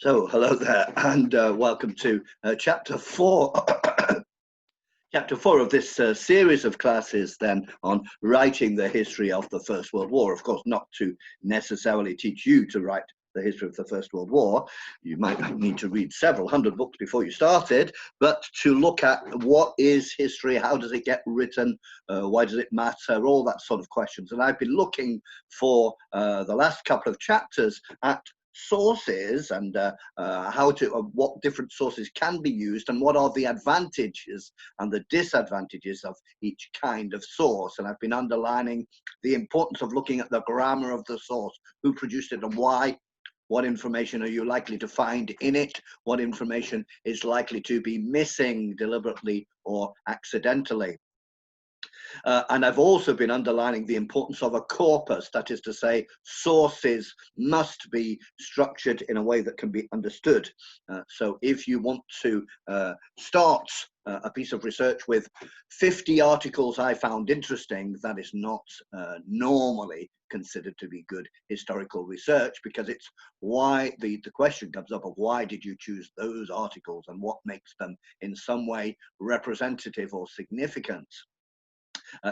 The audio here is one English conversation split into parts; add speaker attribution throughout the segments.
Speaker 1: So, hello there, and welcome to chapter four. Chapter four of this series of classes, then, on writing the history of the First World War. Of course, not to necessarily teach you to write the history of the First World War. You might need to read several hundred books before you started, but to look at what is history, how does it get written, why does it matter, all that sort of questions. And I've been looking for the last couple of chapters at sources and what different sources can be used and what are the advantages and the disadvantages of each kind of source. And I've been underlining the importance of looking at the grammar of the source, who produced it and why. What information are you likely to find in it? What information is likely to be missing deliberately or accidentally? And I've also been underlining the importance of a corpus, that is to say, sources must be structured in a way that can be understood. So if you want to start a piece of research with 50 articles I found interesting, that is not normally considered to be good historical research, because it's why the question comes up of why did you choose those articles and what makes them in some way representative or significant.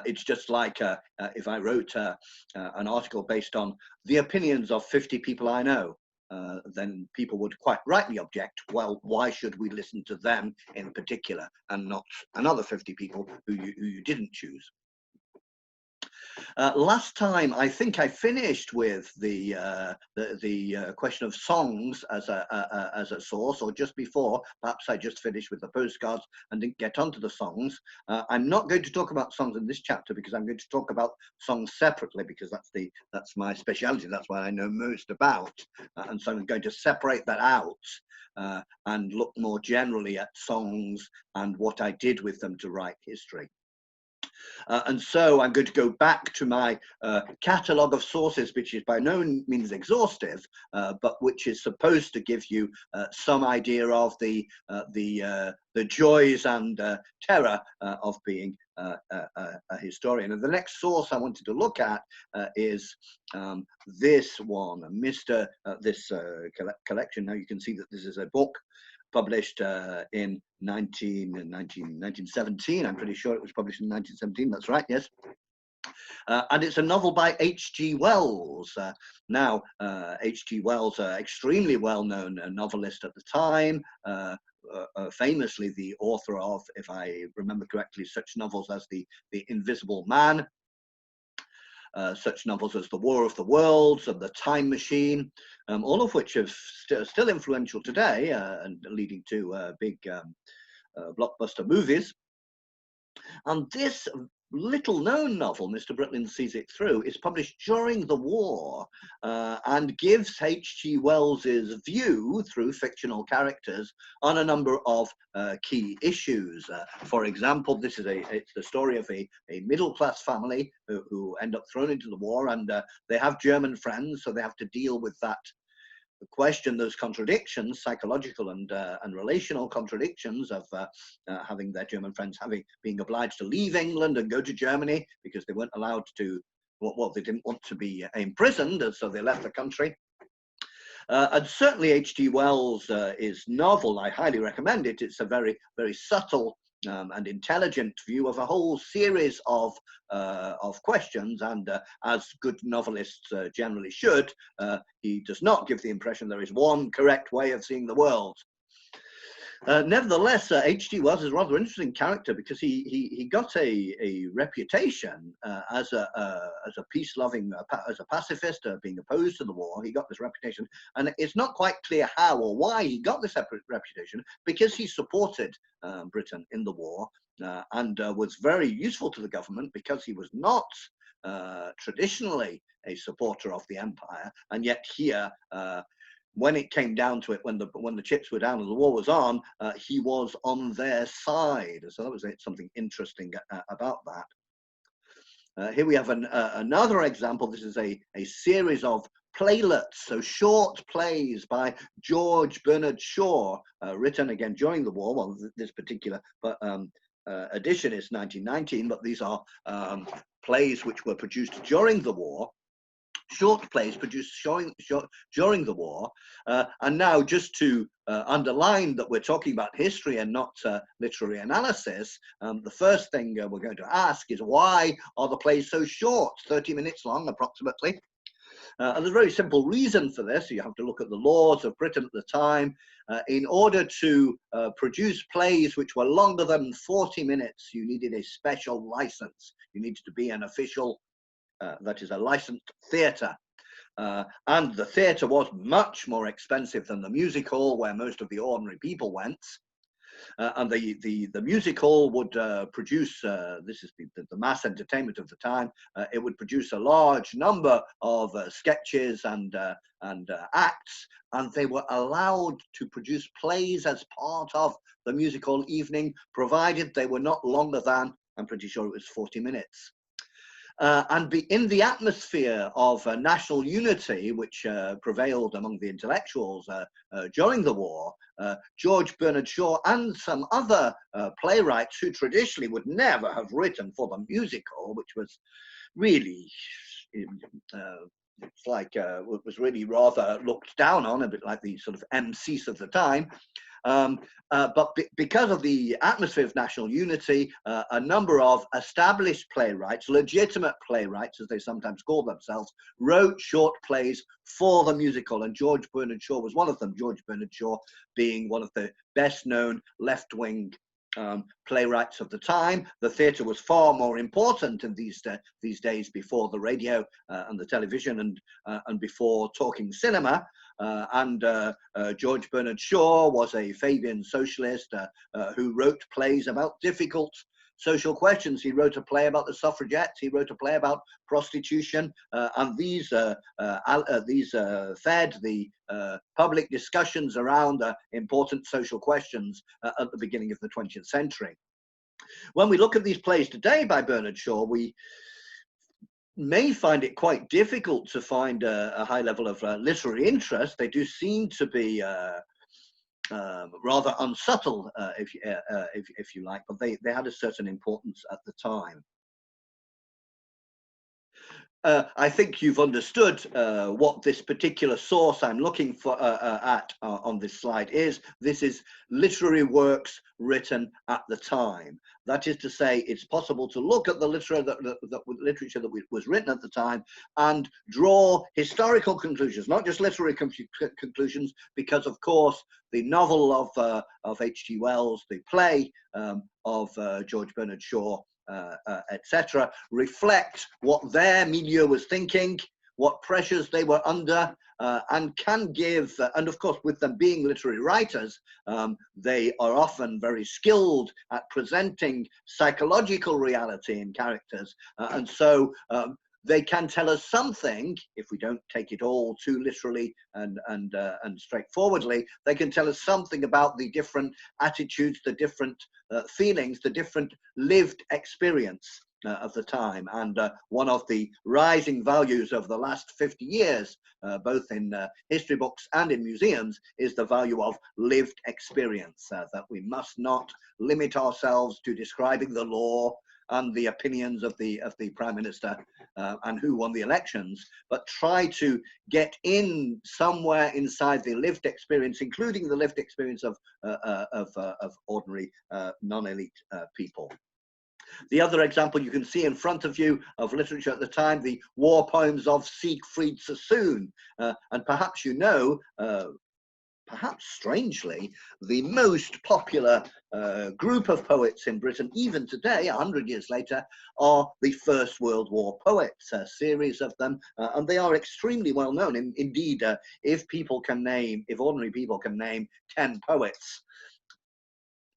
Speaker 1: It's just like if I wrote an article based on the opinions of 50 people I know, then people would quite rightly object, well, why should we listen to them in particular and not another 50 people who you didn't choose? Last time, I think I finished with the question of songs as a source, or just before. Perhaps I just finished with the postcards and didn't get onto the songs. I'm not going to talk about songs in this chapter because I'm going to talk about songs separately, because that's my speciality. That's what I know most about, and so I'm going to separate that out and look more generally at songs and what I did with them to write history. And so I'm going to go back to my catalogue of sources, which is by no means exhaustive, but which is supposed to give you some idea of the joys and terror of being a historian. And the next source I wanted to look at is this one, this collection. Now you can see that this is a book published in 1917. I'm pretty sure it was published in 1917. That's right, yes. And it's a novel by H.G. Wells. Now, H.G. Wells, extremely well-known novelist at the time, famously the author of, if I remember correctly, such novels as The Invisible Man, such novels as The War of the Worlds and The Time Machine, all of which are still influential today and leading to big blockbuster movies. And this little-known novel, Mr. Britling Sees It Through, is published during the war and gives H.G. Wells's view through fictional characters on a number of key issues. For example, it's the story of a middle-class family who end up thrown into the war, and they have German friends, so they have to deal with that question, those contradictions, psychological and relational contradictions of having their German friends being obliged to leave England and go to Germany because they weren't allowed to, well, they didn't want to be imprisoned, and so they left the country. And certainly H.G. Wells' novel, I highly recommend it. It's a very, very subtle and intelligent view of a whole series of questions, and as good novelists generally should, he does not give the impression there is one correct way of seeing the world. Nevertheless, H.G. Wells is a rather interesting character because he got a reputation as a peace-loving, as a pacifist, being opposed to the war. He got this reputation, and it's not quite clear how or why he got this reputation, because he supported Britain in the war and was very useful to the government, because he was not traditionally a supporter of the empire, and yet here, when it came down to it, when the chips were down and the war was on, he was on their side. So that was something interesting about that. Here we have another example. This is a series of playlets, so short plays by George Bernard Shaw, written again during the war. Well, this particular edition is 1919, but these are plays which were produced during the war. short plays produced during the war. And now, just to underline that we're talking about history and not literary analysis, the first thing we're going to ask is, why are the plays so short, 30 minutes long approximately? And there's a very simple reason for this. You have to look at the laws of Britain at the time. In order to produce plays which were longer than 40 minutes, you needed a special license. You needed to be an official, that is a licensed theatre. And the theatre was much more expensive than the music hall, where most of the ordinary people went. And the music hall would produce, this is the mass entertainment of the time, it would produce a large number of sketches and acts, and they were allowed to produce plays as part of the music hall evening, provided they were not longer than, I'm pretty sure it was 40 minutes. And in the atmosphere of national unity, which prevailed among the intellectuals during the war, George Bernard Shaw and some other playwrights who traditionally would never have written for the music hall, which was really, it's like, was really rather looked down on, a bit like the sort of MCs of the time. But because of the atmosphere of national unity, a number of established playwrights, legitimate playwrights, as they sometimes call themselves, wrote short plays for the musical, and George Bernard Shaw was one of them. George Bernard Shaw being one of the best known left-wing playwrights of the time. The theatre was far more important in these days, before the radio and the television, and before talking cinema. George Bernard Shaw was a Fabian socialist who wrote plays about difficult social questions. He wrote a play about the suffragettes. He wrote a play about prostitution, and these fed the public discussions around important social questions at the beginning of the 20th century. When we look at these plays today by Bernard Shaw, we may find it quite difficult to find a high level of literary interest. They do seem to be rather unsubtle, if you like, but they had a certain importance at the time. I think you've understood what this particular source I'm looking for at on this slide is. This is literary works written at the time. That is to say, it's possible to look at the literature that was written at the time and draw historical conclusions, not just literary conclusions, because of course the novel of H.G. Wells, the play of George Bernard Shaw, etc., reflect what their milieu was thinking, what pressures they were under, and can give, and of course with them being literary writers, they are often very skilled at presenting psychological reality in characters, and so they can tell us something. If we don't take it all too literally and straightforwardly, they can tell us something about the different attitudes, the different feelings, the different lived experience of the time. And one of the rising values of the last 50 years, both in history books and in museums, is the value of lived experience, that we must not limit ourselves to describing the law and the opinions of the Prime Minister and who won the elections, but try to get in somewhere inside the lived experience, including the lived experience of ordinary non-elite people. The other example you can see in front of you of literature at the time, the war poems of Siegfried Sassoon, and perhaps you know, perhaps strangely, the most popular group of poets in Britain, even today, 100 years later, are the First World War poets, a series of them, and they are extremely well known. Indeed, if ordinary people can name 10 poets,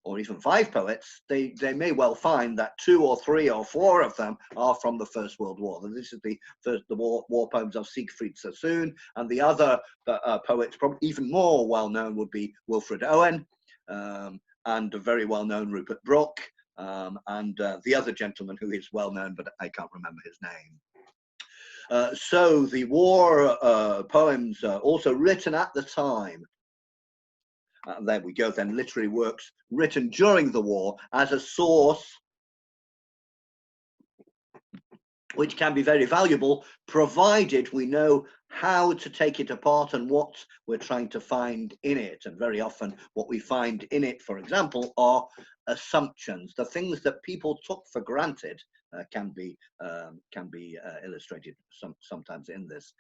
Speaker 1: or even 5 poets, they may well find that 2 or 3 or 4 of them are from the First World War. And this is the war poems of Siegfried Sassoon, and the other poets, probably even more well known, would be Wilfred Owen, and a very well known Rupert Brooke, and the other gentleman who is well known, but I can't remember his name. So the war poems also written at the time. There we go, then, literary works written during the war as a source which can be very valuable, provided we know how to take it apart and what we're trying to find in it. And very often what we find in it, for example, are assumptions. The things that people took for granted can be illustrated sometimes in this.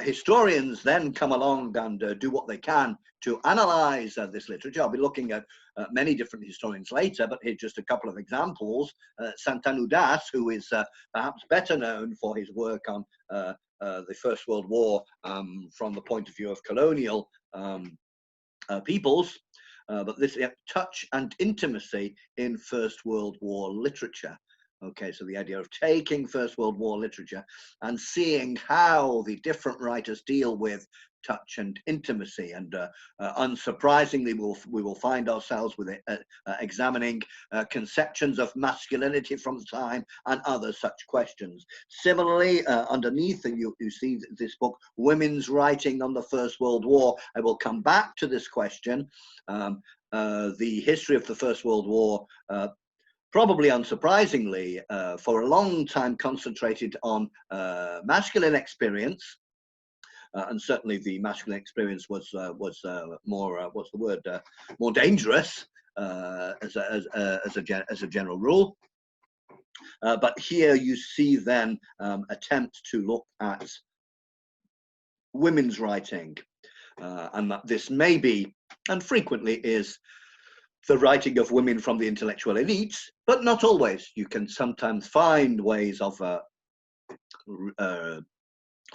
Speaker 1: Historians then come along and do what they can to analyze this literature. I'll be looking at many different historians later, but here's just a couple of examples. Santanu, who is perhaps better known for his work on the First World War from the point of view of colonial peoples, but this touch and intimacy in First World War literature. Okay, so the idea of taking First World War literature and seeing how the different writers deal with touch and intimacy, and unsurprisingly, we will find ourselves with it, examining conceptions of masculinity from the time and other such questions. Similarly, underneath, and you see this book, Women's Writing on the First World War. I will come back to this question. The history of the First World War, probably unsurprisingly, for a long time concentrated on masculine experience. And certainly the masculine experience was more what's the word, more dangerous as a general rule. But here you see then attempts to look at women's writing, and that this may be, and frequently is, the writing of women from the intellectual elites, but not always. You can sometimes find ways of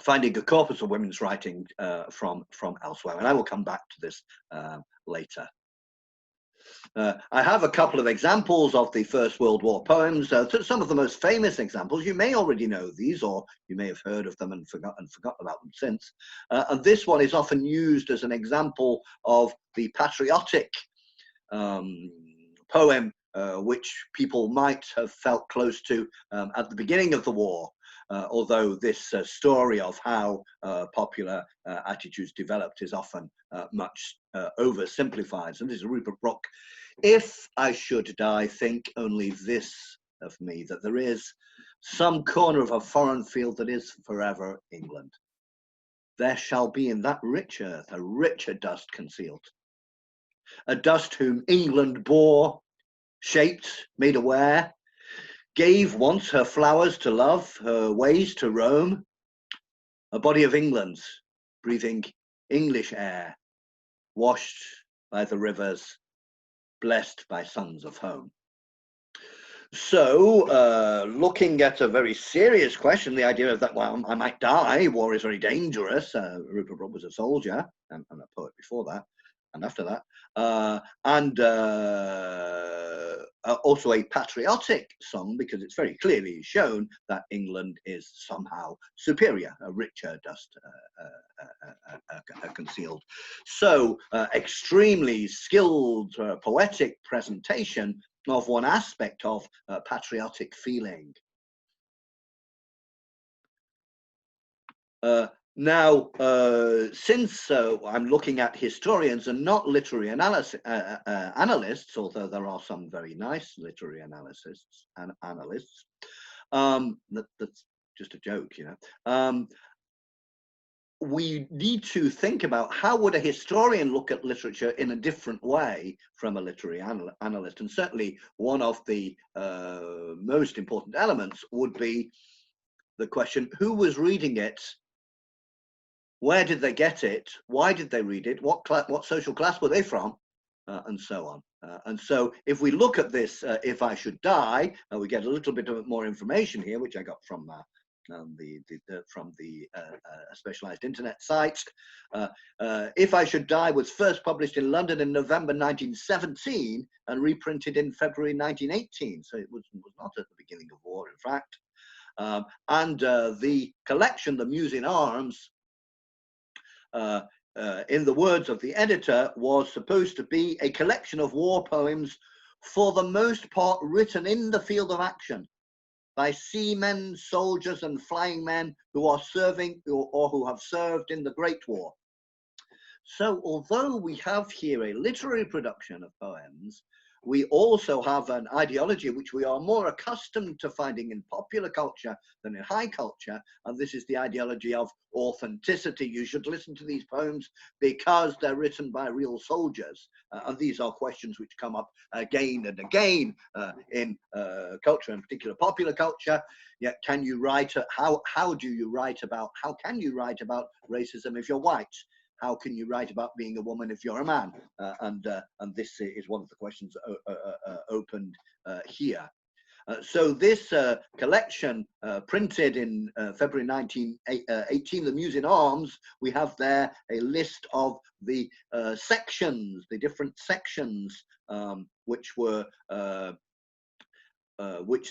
Speaker 1: finding a corpus of women's writing from elsewhere, and I will come back to this later. I have a couple of examples of the First World War poems. Some of the most famous examples, you may already know these, or you may have heard of them and forgotten about them since. And this one is often used as an example of the patriotic poem which people might have felt close to at the beginning of the war. Although this story of how popular attitudes developed is often much oversimplified. And this is Rupert Brooke. If I should die, think only this of me, that there is some corner of a foreign field that is forever England. There shall be in that rich earth a richer dust concealed, a dust whom England bore, shaped, made aware, gave once her flowers to love, her ways to roam, a body of England's, breathing English air, washed by the rivers, blessed by sons of home. So, looking at a very serious question, the idea of that, well, I might die, war is very dangerous. Rupert Brooke was a soldier and a poet before that and after that, and also a patriotic song, because it's very clearly shown that England is somehow superior, a richer dust concealed. So extremely skilled poetic presentation of one aspect of patriotic feeling. Now, since I'm looking at historians and not literary analysts, although there are some very nice literary analysts, that's just a joke, you know. We need to think about how would a historian look at literature in a different way from a literary analyst. And certainly one of the most important elements would be the question, who was reading it? Where did they get it? Why did they read it? What social class were they from? And so on. And so if we look at this, if I should die, we get a little bit of more information here, which I got from the specialized internet site. If I Should Die was first published in London in November 1917 and reprinted in February 1918. So it was not at the beginning of war, in fact. And the collection, The Muse in Arms, in the words of the editor, was supposed to be a collection of war poems, for the most part written in the field of action by seamen, soldiers, and flying men who are serving or who have served in the Great War. So although we have here a literary production of poems, we also have an ideology which we are more accustomed to finding in popular culture than in high culture, and this is the ideology of authenticity. You should listen to these poems because they're written by real soldiers, and these are questions which come up again and again in culture, in particular popular culture. Yeah, can you write? How do you write about? How can you write about racism if you're white? How can you write about being a woman if you're a man? And this is one of the questions opened here. So this collection, printed in February 1918, The Muse in Arms, we have there a list of the sections, the different sections which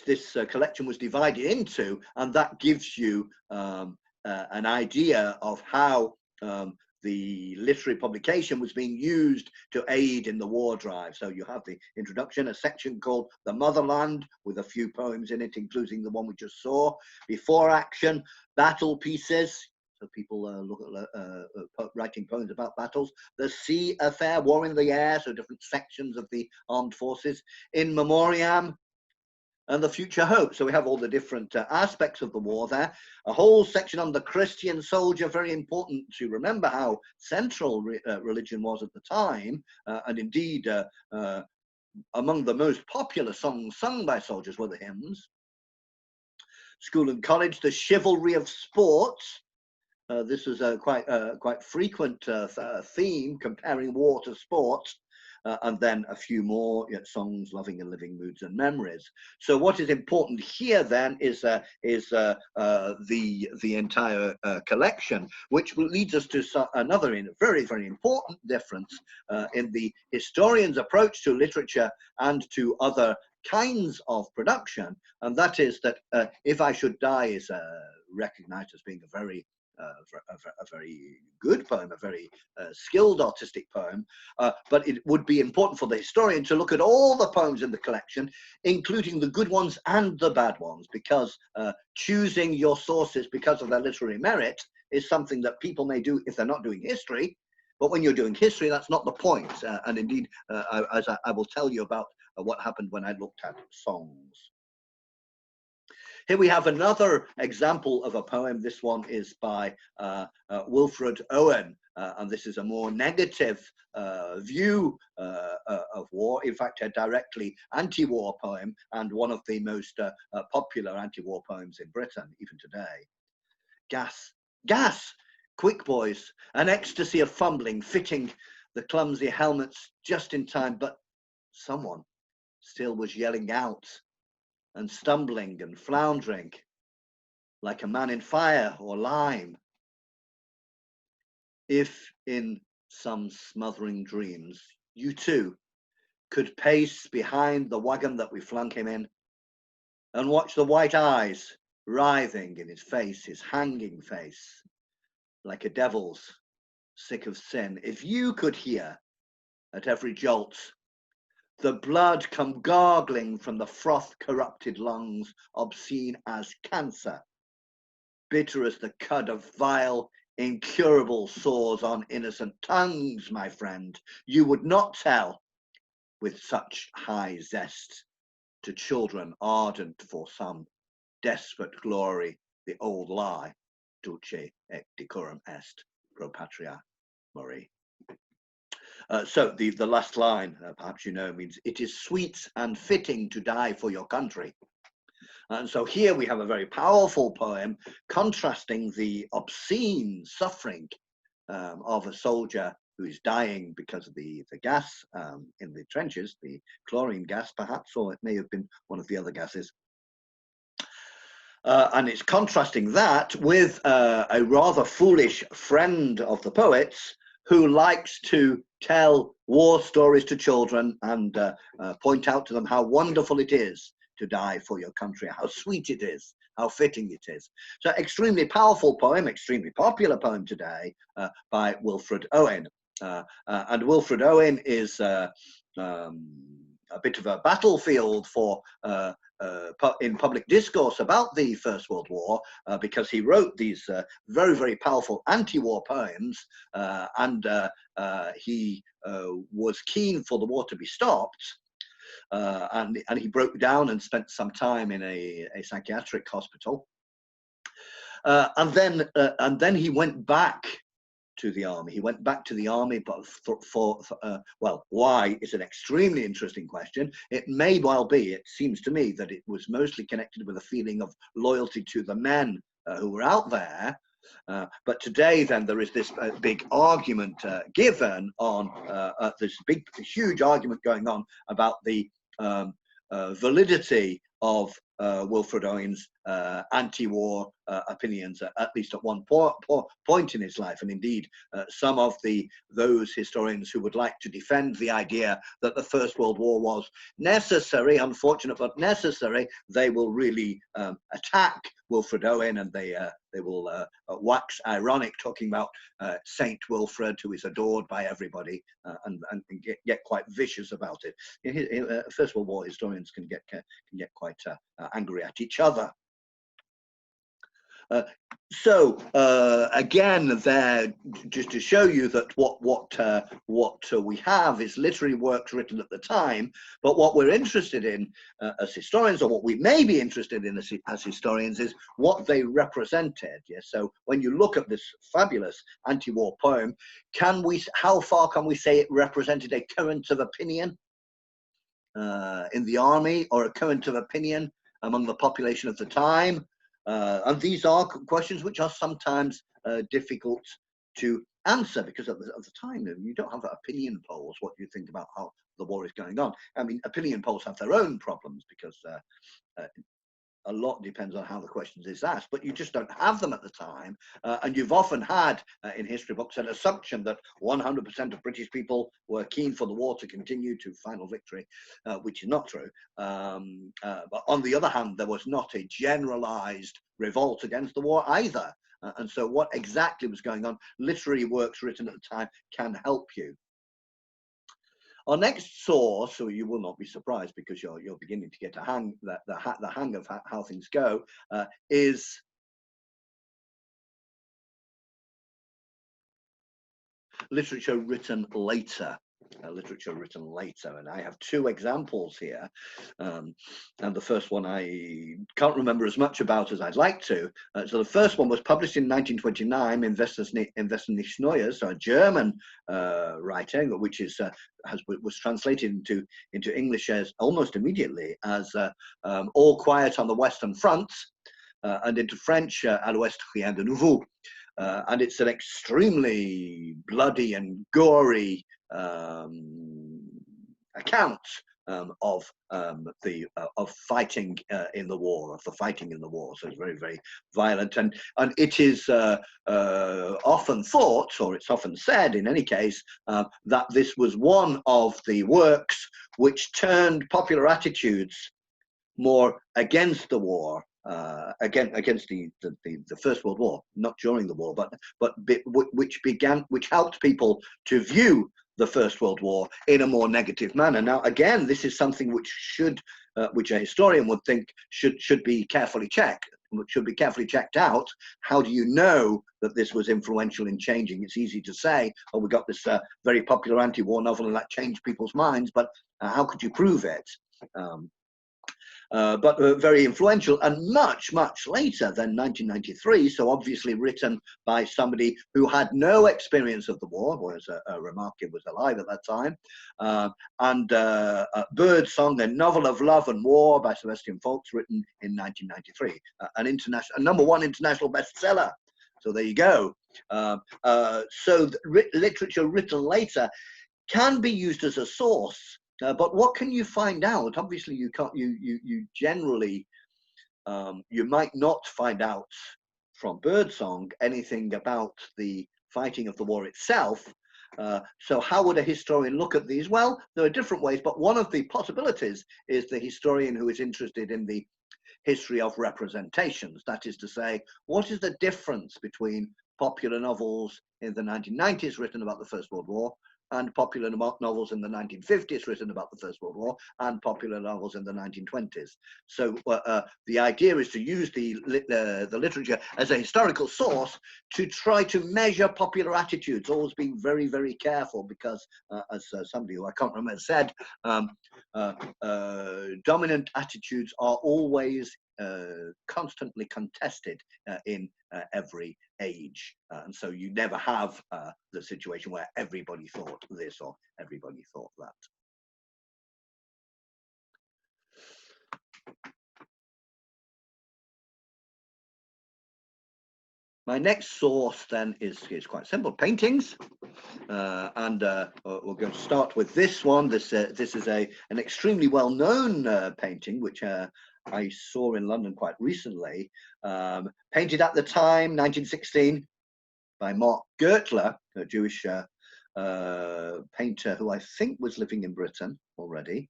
Speaker 1: this collection was divided into, and that gives you an idea of how the literary publication was being used to aid in the war drive. So you have the introduction, a section called The Motherland, with a few poems in it, including the one we just saw. Before action, battle pieces. So people look at writing poems about battles. The Sea Affair, War in the Air, so different sections of the armed forces. In Memoriam, and the Future Hope. So we have all the different aspects of the war there. A whole section on the Christian soldier, very important to remember how central religion was at the time, and indeed among the most popular songs sung by soldiers were the hymns. School and college, the chivalry of sports. This was a quite frequent theme, comparing war to sport. And then a few more songs, loving and living moods and memories. So what is important here then is the entire collection, which leads us to another very, very important difference in the historian's approach to literature and to other kinds of production, and that is that If I Should Die is recognized as being a very good poem, a very skilled artistic poem, but it would be important for the historian to look at all the poems in the collection, including the good ones and the bad ones, because choosing your sources because of their literary merit is something that people may do if they're not doing history. But when you're doing history, that's not the point. And indeed, as I will tell you about what happened when I looked at songs. Here we have another example of a poem. This one is by Wilfred Owen, and this is a more negative view of war. In fact, a directly anti-war poem, and one of the most popular anti-war poems in Britain, even today. Gas, gas, quick boys, an ecstasy of fumbling, fitting the clumsy helmets just in time, but someone still was yelling out and stumbling and floundering like a man in fire or lime. If in some smothering dreams you too could pace behind the wagon that we flung him in and watch the white eyes writhing in his face, his hanging face, like a devil's sick of sin, if you could hear at every jolt the blood come gargling from the froth-corrupted lungs, obscene as cancer, bitter as the cud of vile, incurable sores on innocent tongues, my friend, you would not tell with such high zest to children ardent for some desperate glory the old lie, dulce et decorum est, pro patria mori. So the last line, perhaps you know, means it is sweet and fitting to die for your country. And so here we have a very powerful poem contrasting the obscene suffering of a soldier who is dying because of the gas in the trenches, the chlorine gas perhaps, or it may have been one of the other gases. And it's contrasting that with a rather foolish friend of the poet's who likes to tell war stories to children and point out to them how wonderful it is to die for your country, how sweet it is, how fitting it is. So extremely powerful poem, extremely popular poem today by Wilfred Owen. And Wilfred Owen is a bit of a battlefield for in public discourse about the First World War, because he wrote these very, very powerful anti-war poems, and he was keen for the war to be stopped. and he broke down and spent some time in a psychiatric hospital. And then he went back to the army. He went back to the army, but well, why is an extremely interesting question. It may well be, it seems to me, that it was mostly connected with a feeling of loyalty to the men who were out there. But today, then, there is this big argument given on this huge argument going on about the validity of Wilfred Owen's anti-war opinions, at least at one point in his life. And indeed, some of those historians who would like to defend the idea that the First World War was necessary, unfortunate but necessary, they will really attack Wilfred Owen, and they will wax ironic, talking about Saint Wilfred, who is adored by everybody, and get quite vicious about it. First World War historians can get quite angry at each other. So again, there, just to show you that what we have is literary works written at the time, but what we're interested in as historians, or what we may be interested in as historians, is what they represented. Yes. So when you look at this fabulous anti-war poem, how far can we say it represented a current of opinion in the army, or a current of opinion among the population of the time? And these are questions which are sometimes difficult to answer, because at the time you don't have opinion polls. What do you think about how the war is going on? I mean, opinion polls have their own problems, because a lot depends on how the questions is asked, but you just don't have them at the time. And you've often had in history books an assumption that 100% of British people were keen for the war to continue to final victory, which is not true. But on the other hand, there was not a generalized revolt against the war either. And so what exactly was going on, literary works written at the time can help you. Our next source, so you will not be surprised because you're beginning to get the hang of how things go, is literature written later. And I have two examples here, and the first one I can't remember as much about as I'd like to. So the first one was published in 1929 in Westen nichts Neues, so a German writing, which was translated into English as almost immediately as All Quiet on the Western Front, and into French, À l'Ouest rien de nouveau. And it's an extremely bloody and gory account of fighting in the war, So it's very, very violent, and it is often thought, or it's often said, in any case, that this was one of the works which turned popular attitudes more against the war. Against the First World War, not during the war, but which helped people to view the First World War in a more negative manner. Now, again, this is something which a historian would think should be carefully checked. Should be carefully checked out. How do you know that this was influential in changing? It's easy to say, oh, we got this very popular anti-war novel and that changed people's minds, but how could you prove it? But very influential, and much, much later than 1993, so obviously written by somebody who had no experience of the war, whereas Remarque was alive at that time, and Bird Song, a novel of love and war by Sebastian Faulks, written in 1993, a #1 international bestseller. So there you go. So literature written later can be used as a source. But what can you find out? Obviously, you can't. You generally, you might not find out from Birdsong anything about the fighting of the war itself. So how would a historian look at these? Well, there are different ways, but one of the possibilities is the historian who is interested in the history of representations. That is to say, what is the difference between popular novels in the 1990s written about the First World War and popular novels in the 1950s written about the First World War, and popular novels in the 1920s. So the idea is to use the literature as a historical source to try to measure popular attitudes, always being very, very careful, because as somebody who I can't remember said, dominant attitudes are always constantly contested in every age, and so you never have the situation where everybody thought this or everybody thought that. My next source then is quite simple: paintings, and we're going to start with this one. This is an extremely well-known painting, which I saw in London quite recently, painted at the time, 1916, by Mark Gertler, a Jewish painter who I think was living in Britain already.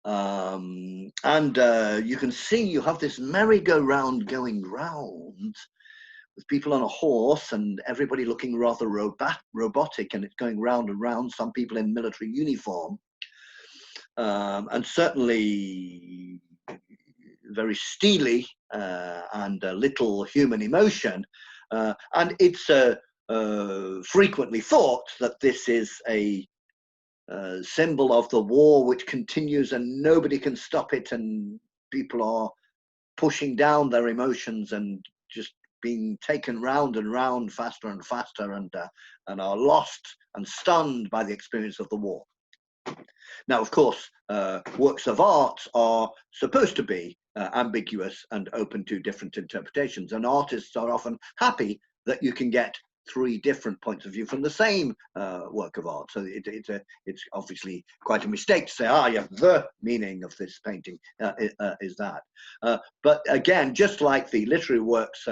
Speaker 1: And you can see you have this merry-go-round going round with people on a horse and everybody looking rather robotic, and it's going round and round, some people in military uniform, and certainly very steely and little human emotion. And it's frequently thought that this is a symbol of the war which continues and nobody can stop it, and people are pushing down their emotions and just being taken round and round faster and faster, and are lost and stunned by the experience of the war. Now, of course, works of art are supposed to be ambiguous and open to different interpretations, and artists are often happy that you can get three different points of view from the same work of art. So it's obviously quite a mistake to say, yeah, the meaning of this painting is that. But again, just like the literary works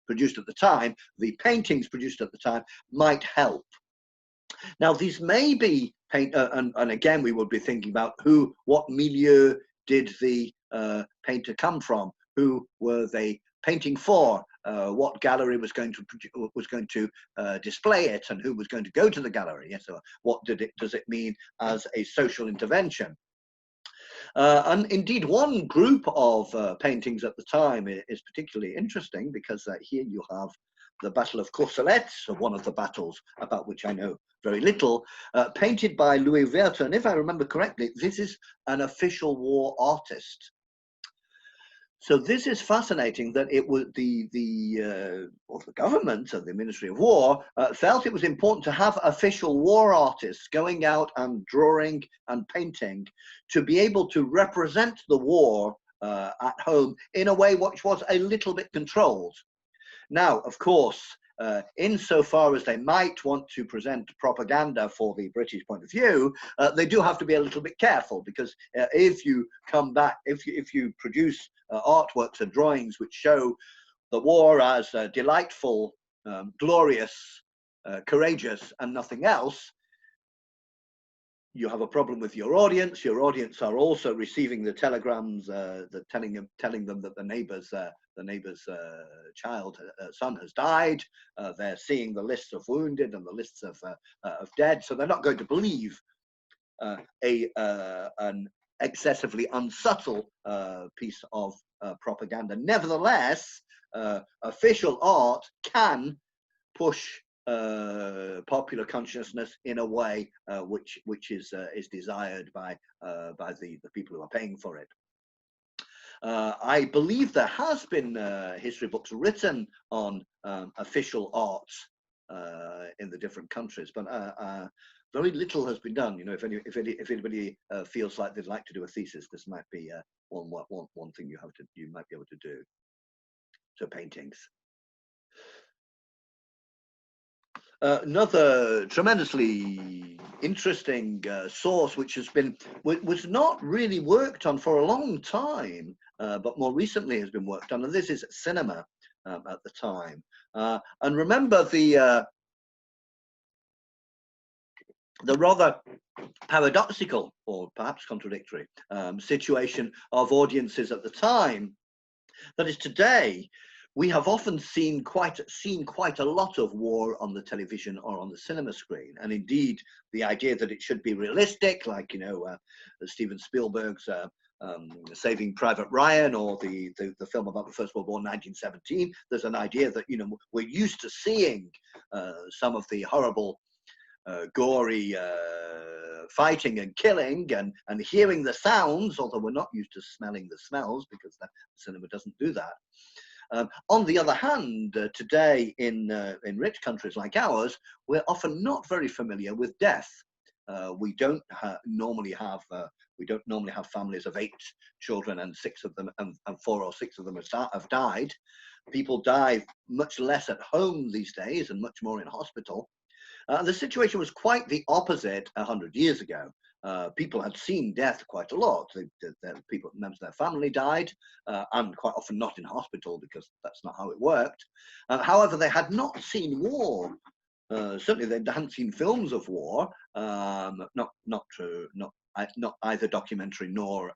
Speaker 1: produced at the time, the paintings produced at the time might help. Now, these may be and again, we would be thinking about what milieu did the painter come from? Who were they painting for? What gallery was going to display it, and who was going to go to the gallery? Yes, so what does it mean as a social intervention? And indeed, one group of paintings at the time is particularly interesting, because here you have the Battle of Courcelette, one of the battles about which I know very little, painted by Louis Werther. And if I remember correctly, this is an official war artist. So this is fascinating, that it was the government of the Ministry of War felt it was important to have official war artists going out and drawing and painting to be able to represent the war at home in a way which was a little bit controlled. Now, of course, insofar as they might want to present propaganda for the British point of view, they do have to be a little bit careful, because if you come back, if you produce artworks and drawings which show the war as delightful, glorious, courageous, and nothing else, you have a problem with your audience. Your audience are also receiving the telegrams telling them that the neighbor's son has died. They're seeing the lists of wounded and the lists of dead, so they're not going to believe an excessively unsubtle piece of propaganda. Nevertheless, official art can push popular consciousness in a way which is desired by the people who are paying for it. I believe there has been history books written on official art in the different countries, but very little has been done. You know, if anybody feels like they'd like to do a thesis, this might be one thing you might be able to do. So paintings. Another tremendously interesting source, which was not really worked on for a long time, but more recently has been worked on, and this is cinema at the time. And remember the rather paradoxical, or perhaps contradictory, situation of audiences at the time. That is, today we have often seen quite a lot of war on the television or on the cinema screen, and indeed the idea that it should be realistic, like Steven Spielberg's Saving Private Ryan, or the film about the First World War, 1917. There's an idea that we're used to seeing some of the horrible, gory fighting and killing, and hearing the sounds, although we're not used to smelling the smells because the cinema doesn't do that. On the other hand, today in rich countries like ours, we're often not very familiar with death. We don't normally have families of 8 children, and 6 of them and 4 or 6 of them have died. People die much less at home these days and much more in hospital. The situation was quite the opposite 100 years ago. People had seen death quite a lot. Members of their family died, and quite often not in hospital, because that's not how it worked. However, they had not seen war. Certainly, they hadn't seen films of war, not either documentary nor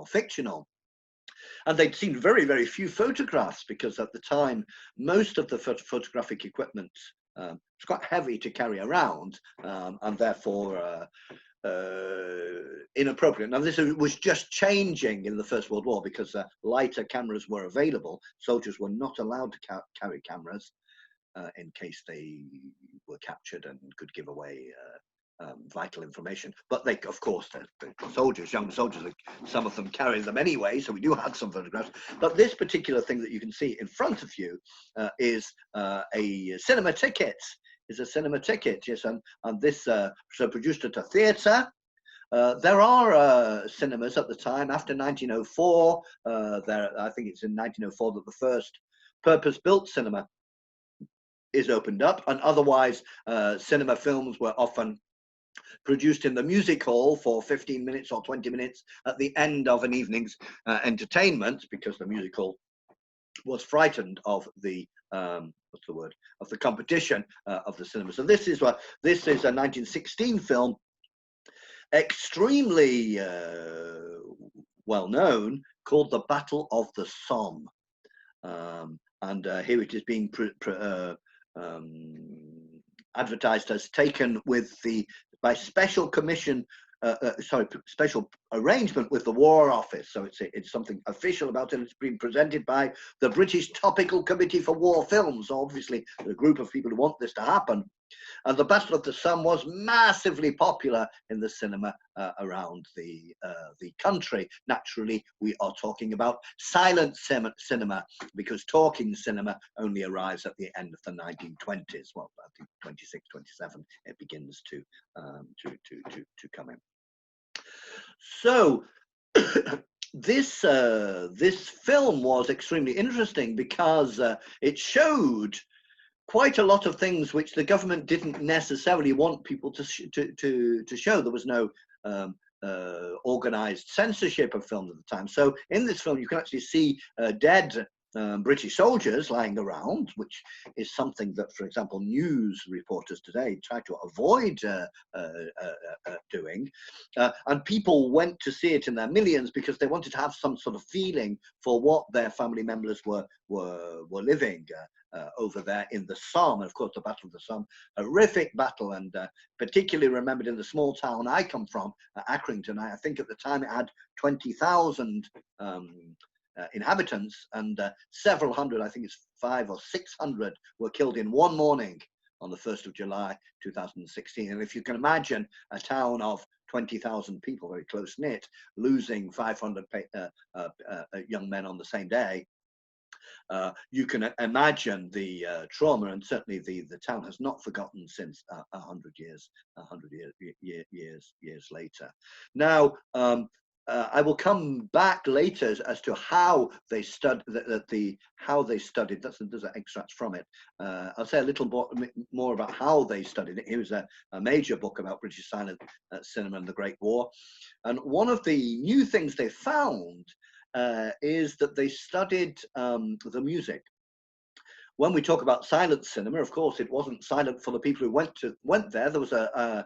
Speaker 1: fictional. And they'd seen very, very few photographs, because at the time, most of the photographic equipment was quite heavy to carry around, and therefore inappropriate. Now, this was just changing in the First World War, because lighter cameras were available. Soldiers were not allowed to carry cameras in case they were captured and could give away vital information. But they, of course, the soldiers, young soldiers, some of them carried them anyway, so we do have some photographs. But this particular thing that you can see in front of you is a cinema ticket. Yes, and this so produced at a theatre. There are cinemas at the time after 1904. I think it's in 1904 that the first purpose-built cinema is opened up, and otherwise cinema films were often produced in the music hall for 15 minutes or 20 minutes at the end of an evening's entertainment, because the music hall was frightened of the of the competition of the cinema. So this is a 1916 film, extremely well known, called The Battle of the Somme. And here it is being advertised as taken by special commission, special arrangement with the War Office. So it's something official about it. It's been presented by the British Topical Committee for War Films, obviously a group of people who want this to happen. And The Battle of the Somme was massively popular in the cinema around the country. Naturally, we are talking about silent cinema, because talking cinema only arrives at the end of the 1920s. Well, I think 26, 27, it begins to come in. So this film was extremely interesting, because it showed quite a lot of things which the government didn't necessarily want people to show. There was no organized censorship of films at the time. So in this film, you can actually see dead British soldiers lying around, which is something that, for example, news reporters today try to avoid doing. And people went to see it in their millions, because they wanted to have some sort of feeling for what their family members were living over there in the Somme. And of course, the Battle of the Somme, a horrific battle, and particularly remembered in the small town I come from, Accrington. I think at the time it had 20,000 inhabitants, and several hundred, I think it's 500 or 600, were killed in one morning on the 1st of July 2016. And if you can imagine a town of 20,000 people, very close knit, losing 500 young men on the same day, you can imagine the trauma, and certainly the town has not forgotten since 100 years later. Now, I will come back later as to how they studied There's extracts from it. I'll say a little more about how they studied it. Here's a major book about British silent cinema and the Great War. And one of the new things they found is that they studied the music. When we talk about silent cinema, of course, it wasn't silent for the people who went there. There was a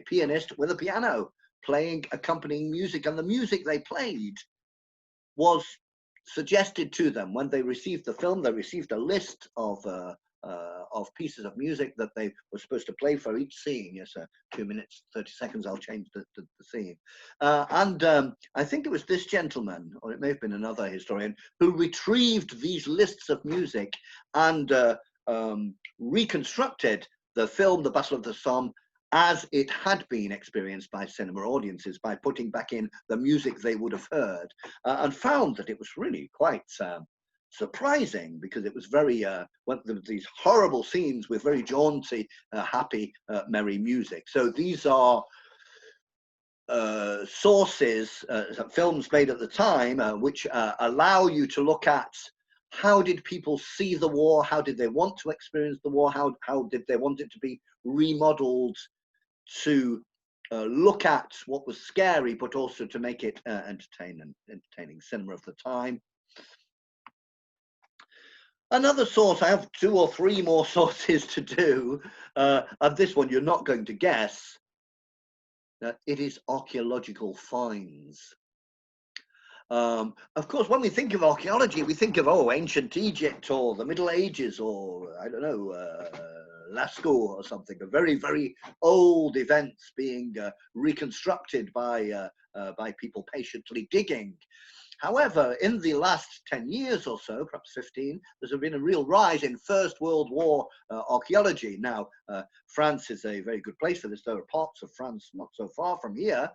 Speaker 1: pianist with a piano playing accompanying music, and the music they played was suggested to them when they received the film. They received a list of pieces of music that they were supposed to play for each scene. Yes, 2 minutes, 30 seconds, I'll change the scene. I think it was this gentleman, or it may have been another historian, who retrieved these lists of music and reconstructed the film, The Battle of the Somme, as it had been experienced by cinema audiences, by putting back in the music they would have heard, and found that it was really quite surprising, because it was very these horrible scenes with very jaunty, happy, merry music. So these are sources, films made at the time, which allow you to look at how did people see the war, how did they want to experience the war, how did they want it to be remodeled to look at what was scary, but also to make it entertaining cinema of the time. Another source, I have 2 or 3 more sources to do, and this one you're not going to guess. It is archaeological finds. Of course, when we think of archaeology, we think of, ancient Egypt or the Middle Ages, or I don't know, Lascaux or something, a very, very old events being reconstructed by people patiently digging. However, in the last 10 years or so, perhaps 15, there's been a real rise in First World War archaeology. Now, France is a very good place for this. There are parts of France not so far from here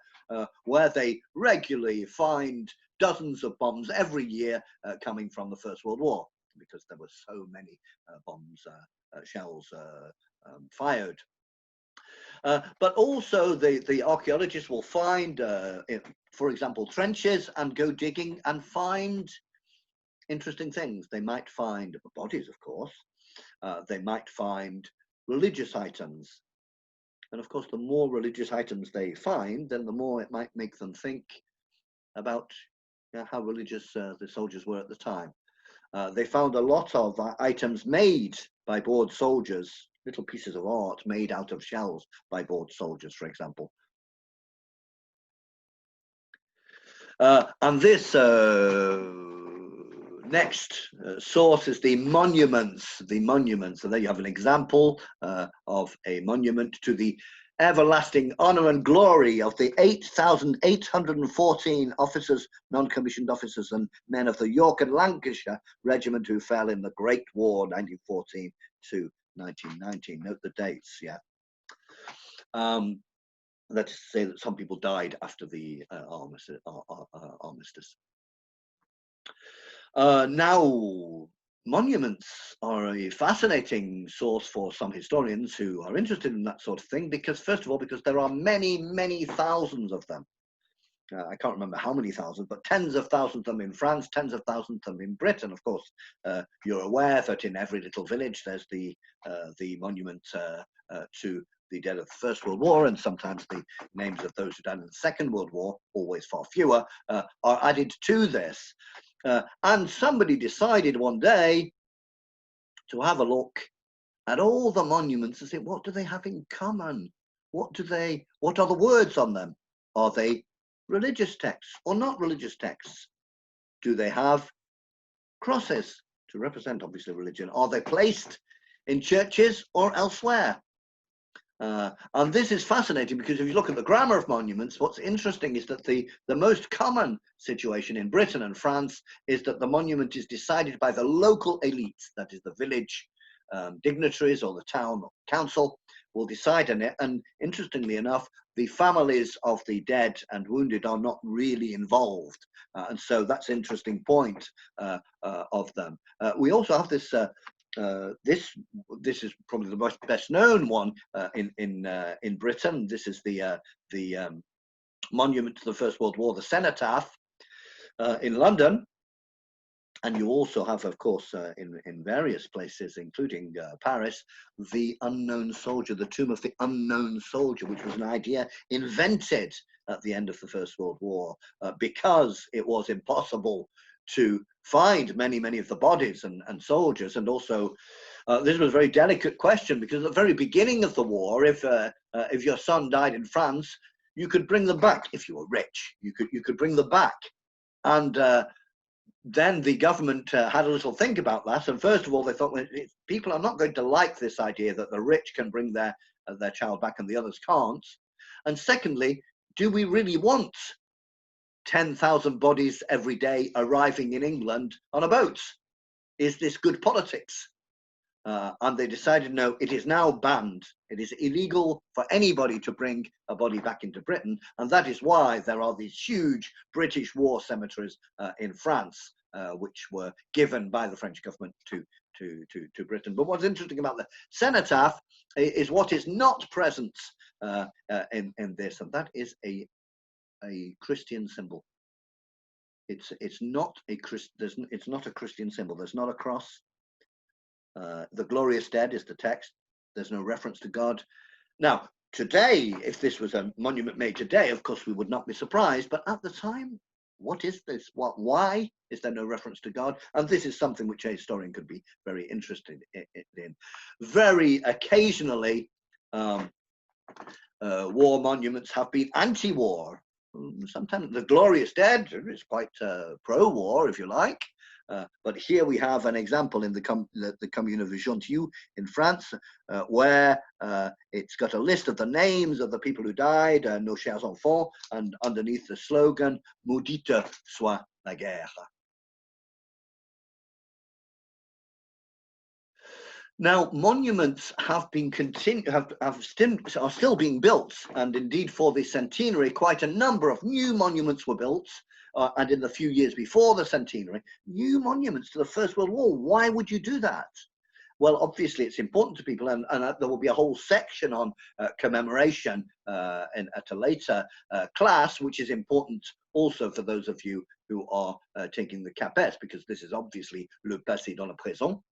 Speaker 1: where they regularly find dozens of bombs every year coming from the First World War, because there were so many bombs, shells fired. But also the archaeologists will find, for example, trenches, and go digging and find interesting things. They might find bodies, of course. They might find religious items. And of course, the more religious items they find, then the more it might make them think about how religious the soldiers were at the time. They found a lot of items made by bored soldiers, little pieces of art made out of shells by bored soldiers, for example. And this next source is the monuments. The monuments, and there you have an example of a monument to the everlasting honor and glory of the 8,814 officers, non-commissioned officers and men of the York and Lancashire Regiment who fell in the Great War, 1914 to 1919. Note the dates, yeah. That is to say that some people died after the armistice. Now, monuments are a fascinating source for some historians who are interested in that sort of thing, because, first of all, because there are many, many thousands of them. I can't remember how many thousands, but tens of thousands of them in France, tens of thousands of them in Britain. Of course, you're aware that in every little village there's the monument to the dead of the First World War, and sometimes the names of those who died in the Second World War, always far fewer, are added to this. And somebody decided one day to have a look at all the monuments and say, what do they have in common? What are the words on them? Are they religious texts or not religious texts? Do they have crosses to represent, obviously, religion? Are they placed in churches or elsewhere? And this is fascinating, because if you look at the grammar of monuments, what's interesting is that the most common situation in Britain and France is that the monument is decided by the local elites, that is the village dignitaries or the town council will decide on it. And interestingly enough, the families of the dead and wounded are not really involved. And so that's an interesting point of them. We also have this this is probably the best known one in Britain. This is the monument to the First World War, the Cenotaph, in London. And you also have, of course, in various places, including Paris, the unknown soldier, the tomb of the unknown soldier, which was an idea invented at the end of the First World War because it was impossible to find many of the bodies and soldiers. And also, this was a very delicate question, because at the very beginning of the war, if your son died in France, you could bring them back if you were rich. You could bring them back, and then the government had a little think about that, and first of all, they thought, well, people are not going to like this idea that the rich can bring their child back and the others can't. And secondly, do we really want 10,000 bodies every day arriving in England on a boat? Is this good politics? And they decided, no, it is now banned. It is illegal for anybody to bring a body back into Britain. And that is why there are these huge British war cemeteries in France, which were given by the French government to Britain. But what's interesting about the cenotaph is what is not present in this, and that is a Christian symbol. It's not a Christian symbol. There's not a cross. The glorious dead is the text. There's no reference to God. Now, today, if this was a monument made today, of course, we would not be surprised. But at the time, what is this? Why is there no reference to God? And this is something which a historian could be very interested in. Very occasionally, war monuments have been anti-war. Sometimes the glorious dead is quite pro-war, if you like. But here we have an example in the commune of Gentilly in France, where it's got a list of the names of the people who died, nos chers enfants, and underneath the slogan, maudite soit la guerre. Now, monuments have been are still being built, and indeed for the centenary, quite a number of new monuments were built. And in the few years before the centenary, new monuments to the First World War. Why would you do that? Well, obviously it's important to people, and there will be a whole section on commemoration at a later class, which is important also for those of you who are taking the CAPES, because this is obviously le passé dans le présent.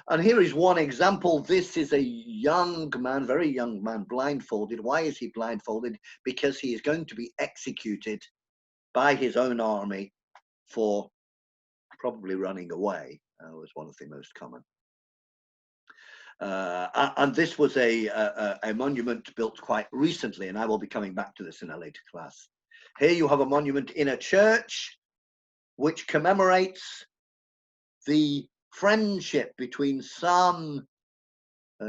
Speaker 1: And here is one example. This is a young man, very young man, blindfolded. Why is he blindfolded? Because he is going to be executed by his own army for probably running away, was one of the most common. And this was a monument built quite recently, and I will be coming back to this in a later class. Here you have a monument in a church which commemorates the friendship between some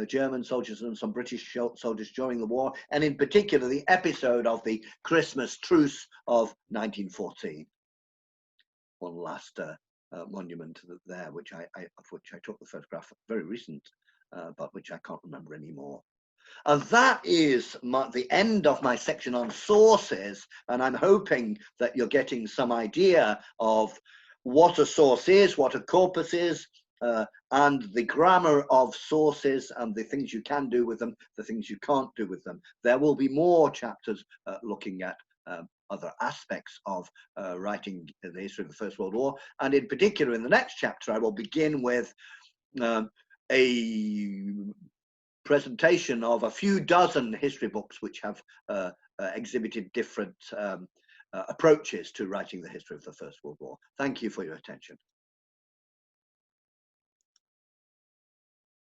Speaker 1: German soldiers and some British soldiers during the war, and in particular the episode of the Christmas truce of 1914. One last monument there, of which I took the photograph, very recent, but which I can't remember anymore. And that is the end of my section on sources, and I'm hoping that you're getting some idea of what a source is, what a corpus is, and the grammar of sources and the things you can do with them, the things you can't do with them. There will be more chapters looking at other aspects of writing the history of the First World War. And in particular, in the next chapter, I will begin with a presentation of a few dozen history books which have exhibited different approaches to writing the history of the First World War. Thank you for your attention.